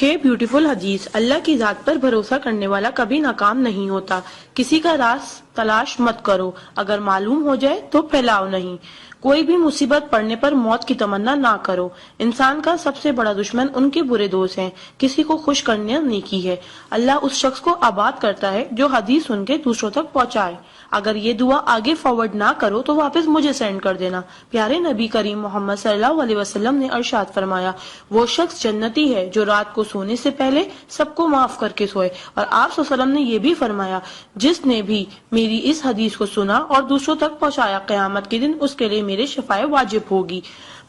6 beautiful हदीस। अल्लाह की जात पर भरोसा करने वाला कभी नाकाम नहीं होता। किसी का राज तलाश मत करो, अगर मालूम हो जाए तो फैलाओ नहीं। कोई भी मुसीबत पड़ने पर मौत की तमन्ना ना करो। इंसान का सबसे बड़ा दुश्मन उनके बुरे दोस्त हैं। किसी को खुश करना नेकी है। अल्लाह उस शख्स को आबाद करता है जो हदीस सुन के दूसरों तक पहुंचाए। अगर ये दुआ आगे फॉरवर्ड ना करो तो वापस मुझे सेंड कर देना। प्यारे नबी करीम मोहम्मद सल्लल्लाहु अलैहि वसल्लम ने इरशाद फरमाया, वो शख्स जन्नती है जो रात को सोने से पहले सबको माफ करके सोए। और आप सल्लल्लाहु अलैहि वसल्लम ने ये भी फरमाया, जिसने भी मेरी इस हदीस को सुना और दूसरों तक पहुंचाया, क़यामत के दिन उसके लिए मेरे शफाए वाजिब होगी।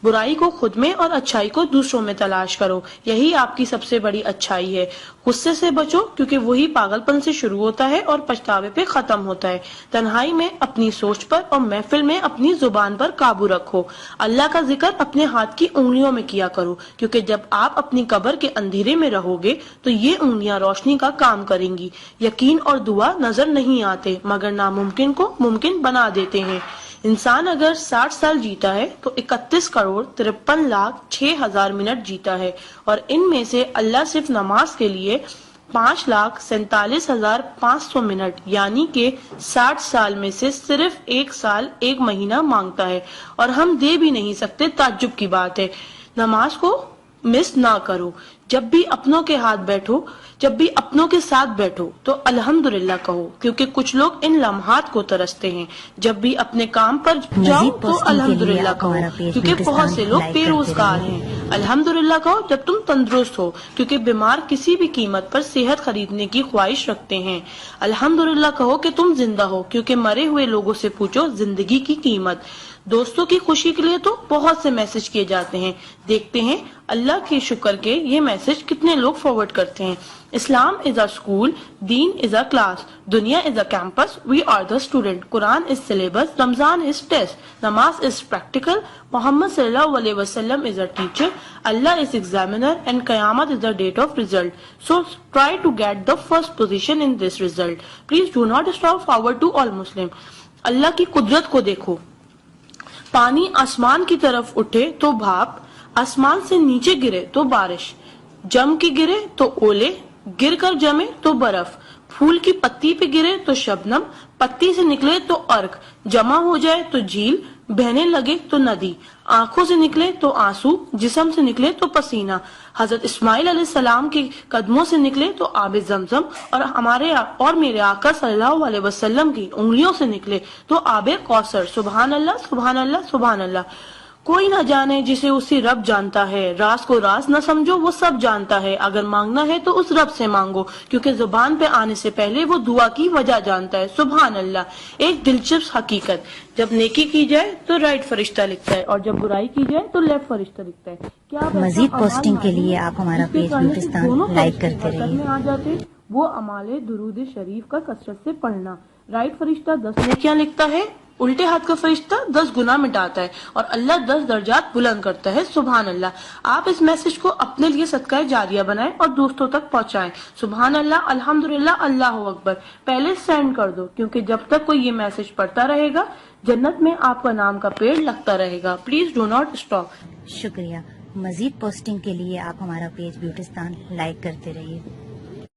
बुराई को खुद में और अच्छाई को दूसरों में तलाश करो, यही आपकी सबसे बड़ी अच्छाई है। गुस्से से बचो क्योंकि वही पागलपन से शुरू होता है और पछतावे पे खत्म होता है। तन्हाई में अपनी सोच पर और महफिल में अपनी जुबान पर काबू रखो। अल्लाह का जिक्र अपने हाथ की उंगलियों में किया करो, क्योंकि जब आप अपनी कब्र के अंधेरे में रहोगे तो ये उंगलियां रोशनी का काम करेंगी। यकीन और दुआ नजर नहीं आते मगर नामुमकिन को मुमकिन बना देते हैं। इंसान अगर 60 साल जीता है तो 31,53,06,000 मिनट जीता है, और इनमें से अल्लाह सिर्फ नमाज के लिए 5,47,500 मिनट यानी कि 60 साल में से सिर्फ 1 साल 1 महीना मांगता है, और हम दे भी नहीं सकते। ताज्जुब की बात है। नमाज को मिस ना करो। जब भी अपनों के साथ बैठो तो अल्हम्दुलिल्लाह कहो, क्योंकि कुछ लोग इन लम्हात को तरसते हैं। जब भी अपने काम पर जाओ तो अल्हम्दुलिल्लाह कहो, क्योंकि बहुत से लोग बेरोजगार हैं। अल्हम्दुलिल्लाह कहो जब तुम तंदुरुस्त हो, क्योंकि बीमार किसी भी कीमत पर सेहत खरीदने की ख्वाहिश रखते हैं। अल्हम्दुलिल्लाह कहो कि तुम जिंदा हो, क्योंकि मरे हुए लोगों से पूछो जिंदगी की कीमत। दोस्तों की खुशी के लिए तो बहुत से मैसेज किए जाते हैं। देखते हैं अल्लाह के शुक्र के ये मैसेज कितने लोग फॉरवर्ड करते हैं। इस्लाम इज अ स्कूल, दीन इज अ क्लास, दुनिया is a campus, we are the student, कुरान इज सिलेबस, रमजान इज टेस्ट, नमाज इज प्रैक्टिकल, मोहम्मद सल्लल्लाहु अलैहि वसल्लम is a teacher, Allah is examiner and कयामत is the date of result. So try to get the first position in this result. Please do not stop forward to all Muslim. अल्लाह की कुदरत को देखो। पानी आसमान की तरफ उठे तो भाप, आसमान से नीचे गिरे तो बारिश, जम के गिरे तो ओले, गिर कर जमे तो बर्फ, फूल की पत्ती पे गिरे तो शबनम, पत्ती से निकले तो अर्क, जमा हो जाए तो झील, बहने लगे तो नदी, आंखों से निकले तो आंसू, जिस्म से निकले तो पसीना, हजरत इस्माइल अलैहिस्सलाम के कदमों से निकले तो आबे जमजम, और मेरे आका सल्लल्लाहु अलैहि वसल्लम की उंगलियों से निकले तो आबे कौसर। सुभान अल्लाह, सुभान अल्लाह, सुभान अल्लाह। कोई न जाने जिसे उसी रब जानता है। राज को राज न समझो, वो सब जानता है। अगर मांगना है तो उस रब से मांगो, क्योंकि जुबान पे आने से पहले वो दुआ की वजह जानता है। सुभान अल्लाह। एक दिलचस्प हकीकत, जब नेकी की जाए तो राइट फरिश्ता लिखता है, और जब बुराई की जाए तो लेफ्ट फरिश्ता लिखता है। क्या मजीद पोस्टिंग के लिए आप हमारा पेज ब्यूटिस्तान लाइक करते रहिए। आ जाते वो अमाले दुरूद शरीफ का कसरत से पढ़ना। राइट फरिश्ता 10 नेकियां लिखता है, उल्टे हाथ का फरिश्ता 10 गुनाह मिटाता है, और अल्लाह 10 दर्जात बुलंद करता है। सुभान अल्लाह। आप इस मैसेज को अपने लिए सदका जारिया बनाएं और दोस्तों तक पहुंचाएं। सुभान अल्लाह, अल्हम्दुलिल्लाह, अल्लाह अकबर पहले सेंड कर दो, क्योंकि जब तक कोई ये मैसेज पढ़ता रहेगा जन्नत में आपका नाम का पेड़ लगता रहेगा। Please do not stop. शुक्रिया। मजीद पोस्टिंग के लिए आप हमारा पेज ब्यूटिस्तान लाइक करते रहिए।